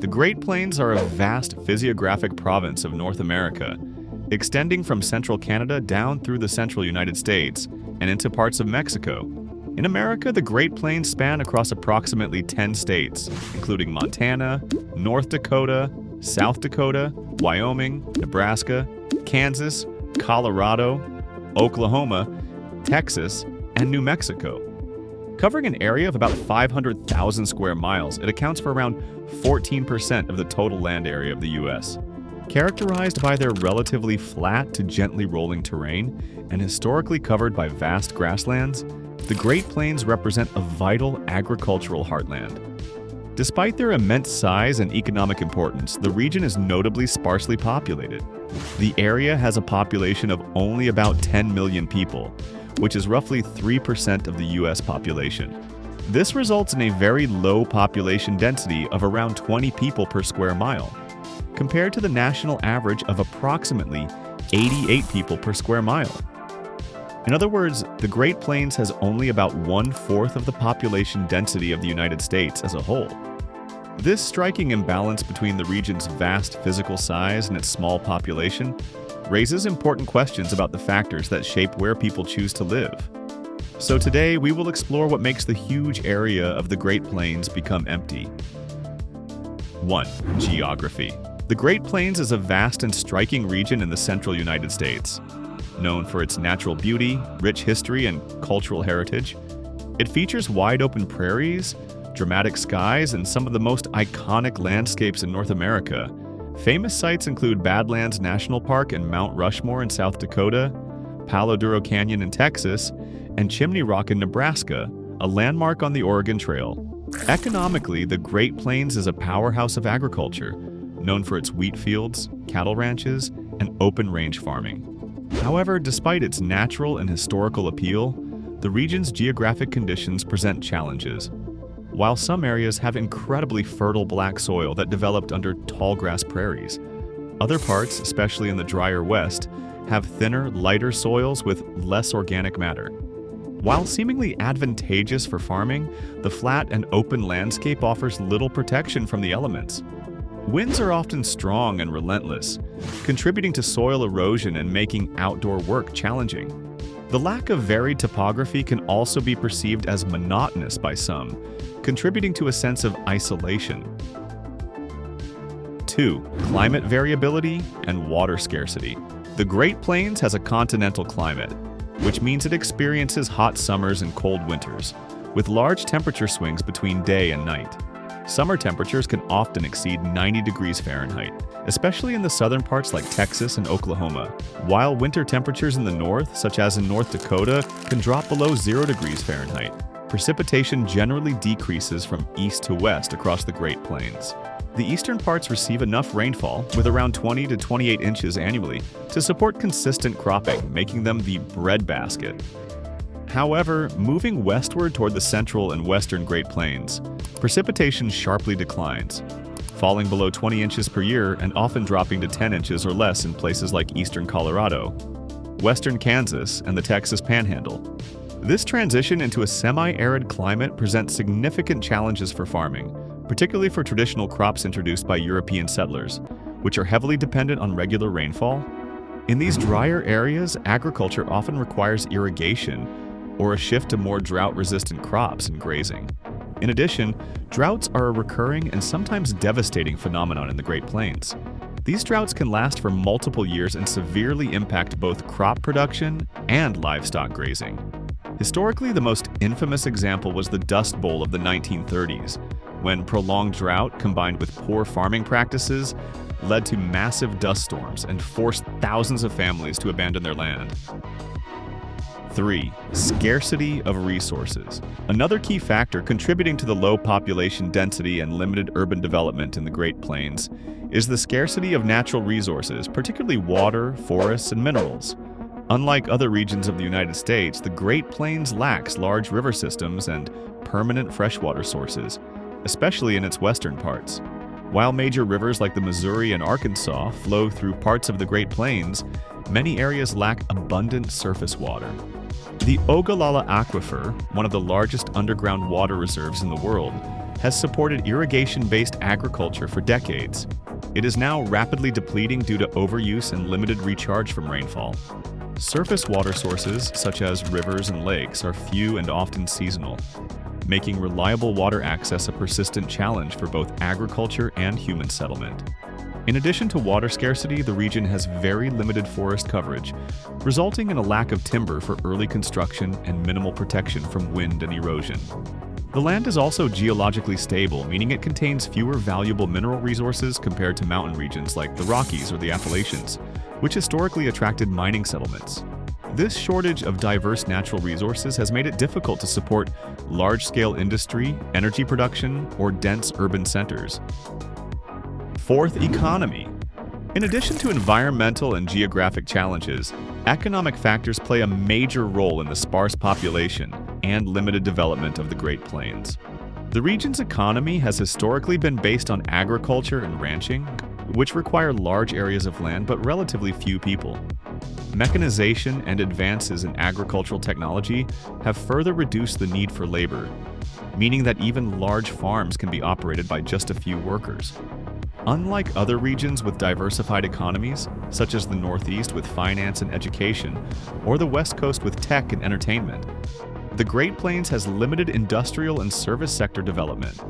The Great Plains are a vast physiographic province of North America, extending from central Canada down through the central United States and into parts of Mexico. In America, the Great Plains span across approximately 10 states, including Montana, North Dakota, South Dakota, Wyoming, Nebraska, Kansas, Colorado, Oklahoma, Texas, and New Mexico. Covering an area of about 500,000 square miles, it accounts for around 14% of the total land area of the U.S. Characterized by their relatively flat to gently rolling terrain and historically covered by vast grasslands, the Great Plains represent a vital agricultural heartland. Despite their immense size and economic importance, the region is notably sparsely populated. The area has a population of only about 10 million people, which is roughly 3% of the U.S. population. This results in a very low population density of around 20 people per square mile, compared to the national average of approximately 88 people per square mile. In other words, the Great Plains has only about 1/4 of the population density of the United States as a whole. This striking imbalance between the region's vast physical size and its small population raises important questions about the factors that shape where people choose to live. So today, we will explore what makes the huge area of the Great Plains become empty. 1. Geography. The Great Plains is a vast and striking region in the central United States. Known for its natural beauty, rich history, and cultural heritage, it features wide-open prairies, dramatic skies, and some of the most iconic landscapes in North America. Famous sites include Badlands National Park and Mount Rushmore in South Dakota, Palo Duro Canyon in Texas, and Chimney Rock in Nebraska, a landmark on the Oregon Trail. Economically, the Great Plains is a powerhouse of agriculture, known for its wheat fields, cattle ranches, and open-range farming. However, despite its natural and historical appeal, the region's geographic conditions present challenges. While some areas have incredibly fertile black soil that developed under tallgrass prairies, other parts, especially in the drier west, have thinner, lighter soils with less organic matter. While seemingly advantageous for farming, the flat and open landscape offers little protection from the elements. Winds are often strong and relentless, contributing to soil erosion and making outdoor work challenging. The lack of varied topography can also be perceived as monotonous by some, contributing to a sense of isolation. 2. Climate variability and water scarcity. The Great Plains has a continental climate, which means it experiences hot summers and cold winters, with large temperature swings between day and night. Summer temperatures can often exceed 90 degrees Fahrenheit, especially in the southern parts like Texas and Oklahoma, while winter temperatures in the north, such as in North Dakota, can drop below 0 degrees Fahrenheit. Precipitation generally decreases from east to west across the Great Plains. The eastern parts receive enough rainfall, with around 20 to 28 inches annually, to support consistent cropping, making them the breadbasket. However, moving westward toward the central and western Great Plains, precipitation sharply declines, falling below 20 inches per year and often dropping to 10 inches or less in places like eastern Colorado, western Kansas, and the Texas Panhandle. This transition into a semi-arid climate presents significant challenges for farming, particularly for traditional crops introduced by European settlers, which are heavily dependent on regular rainfall. In these drier areas, agriculture often requires irrigation or a shift to more drought-resistant crops and grazing. In addition, droughts are a recurring and sometimes devastating phenomenon in the Great Plains. These droughts can last for multiple years and severely impact both crop production and livestock grazing. Historically, the most infamous example was the Dust Bowl of the 1930s, when prolonged drought combined with poor farming practices led to massive dust storms and forced thousands of families to abandon their land. 3. Scarcity of resources. Another key factor contributing to the low population density and limited urban development in the Great Plains is the scarcity of natural resources, particularly water, forests, and minerals. Unlike other regions of the United States, the Great Plains lacks large river systems and permanent freshwater sources, especially in its western parts. While major rivers like the Missouri and Arkansas flow through parts of the Great Plains, many areas lack abundant surface water. The Ogallala Aquifer, one of the largest underground water reserves in the world, has supported irrigation-based agriculture for decades. It is now rapidly depleting due to overuse and limited recharge from rainfall. Surface water sources, such as rivers and lakes, are few and often seasonal, making reliable water access a persistent challenge for both agriculture and human settlement. In addition to water scarcity, the region has very limited forest coverage, resulting in a lack of timber for early construction and minimal protection from wind and erosion. The land is also geologically stable, meaning it contains fewer valuable mineral resources compared to mountain regions like the Rockies or the Appalachians, which historically attracted mining settlements. This shortage of diverse natural resources has made it difficult to support large-scale industry, energy production, or dense urban centers. Fourth, economy. In addition to environmental and geographic challenges, economic factors play a major role in the sparse population and limited development of the Great Plains. The region's economy has historically been based on agriculture and ranching, which require large areas of land but relatively few people. Mechanization and advances in agricultural technology have further reduced the need for labor, meaning that even large farms can be operated by just a few workers. Unlike other regions with diversified economies, such as the Northeast with finance and education, or the West Coast with tech and entertainment, the Great Plains has limited industrial and service sector development.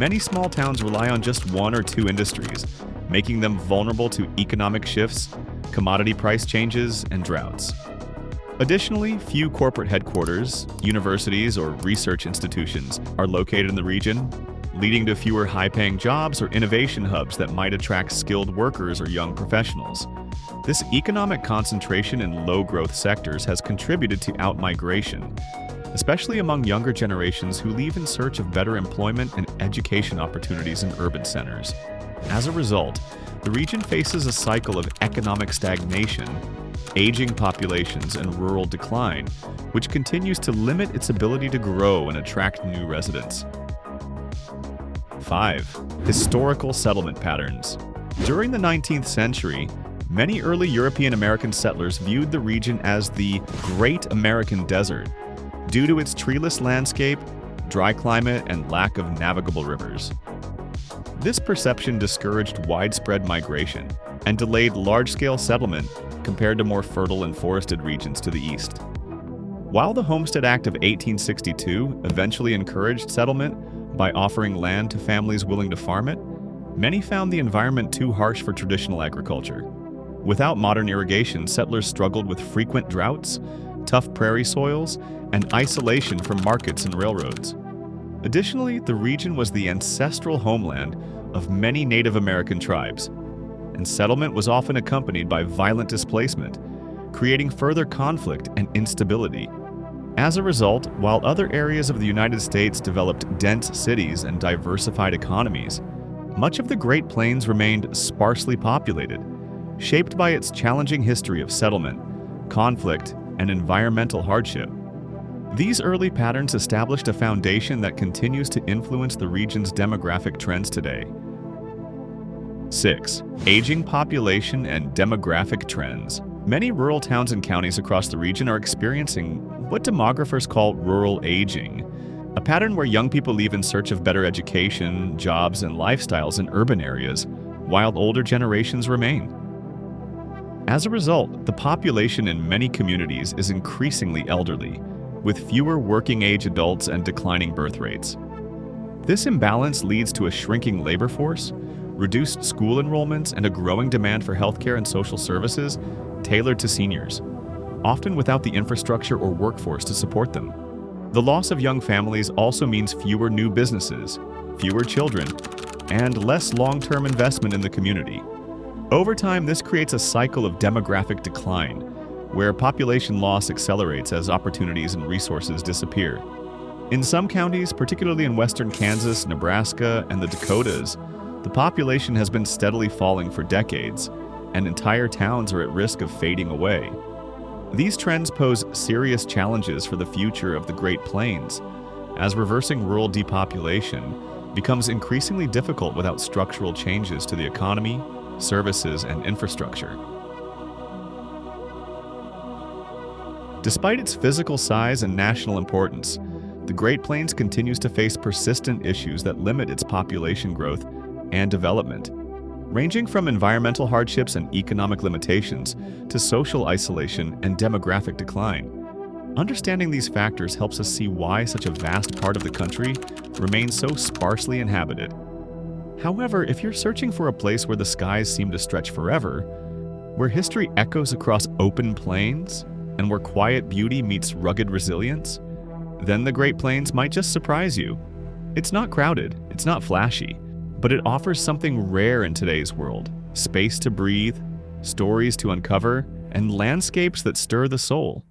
Many small towns rely on just one or two industries, making them vulnerable to economic shifts, commodity price changes, and droughts. Additionally, few corporate headquarters, universities, or research institutions are located in the region, leading to fewer high-paying jobs or innovation hubs that might attract skilled workers or young professionals. This economic concentration in low-growth sectors has contributed to outmigration, especially among younger generations who leave in search of better employment and education opportunities in urban centers. As a result, the region faces a cycle of economic stagnation, aging populations, and rural decline, which continues to limit its ability to grow and attract new residents. 5. Historical settlement patterns. During the 19th century, many early European American settlers viewed the region as the Great American Desert due to its treeless landscape, dry climate, and lack of navigable rivers. This perception discouraged widespread migration and delayed large-scale settlement compared to more fertile and forested regions to the east. While the Homestead Act of 1862 eventually encouraged settlement by offering land to families willing to farm it, many found the environment too harsh for traditional agriculture. Without modern irrigation, settlers struggled with frequent droughts, tough prairie soils, and isolation from markets and railroads. Additionally, the region was the ancestral homeland of many Native American tribes, and settlement was often accompanied by violent displacement, creating further conflict and instability. As a result, while other areas of the United States developed dense cities and diversified economies, much of the Great Plains remained sparsely populated, shaped by its challenging history of settlement, conflict, and environmental hardship. These early patterns established a foundation that continues to influence the region's demographic trends today. 6. Aging population and demographic trends. Many rural towns and counties across the region are experiencing what demographers call rural aging, a pattern where young people leave in search of better education, jobs, and lifestyles in urban areas, while older generations remain. As a result, the population in many communities is increasingly elderly, with fewer working-age adults and declining birth rates. This imbalance leads to a shrinking labor force, reduced school enrollments, and a growing demand for healthcare and social services tailored to seniors, often without the infrastructure or workforce to support them. The loss of young families also means fewer new businesses, fewer children, and less long-term investment in the community. Over time, this creates a cycle of demographic decline, where population loss accelerates as opportunities and resources disappear. In some counties, particularly in western Kansas, Nebraska, and the Dakotas, the population has been steadily falling for decades, and entire towns are at risk of fading away. These trends pose serious challenges for the future of the Great Plains, as reversing rural depopulation becomes increasingly difficult without structural changes to the economy, services, and infrastructure. Despite its physical size and national importance, the Great Plains continues to face persistent issues that limit its population growth and development, ranging from environmental hardships and economic limitations to social isolation and demographic decline. Understanding these factors helps us see why such a vast part of the country remains so sparsely inhabited. However, if you're searching for a place where the skies seem to stretch forever, where history echoes across open plains, and where quiet beauty meets rugged resilience, then the Great Plains might just surprise you. It's not crowded, it's not flashy, but it offers something rare in today's world: space to breathe, stories to uncover, and landscapes that stir the soul.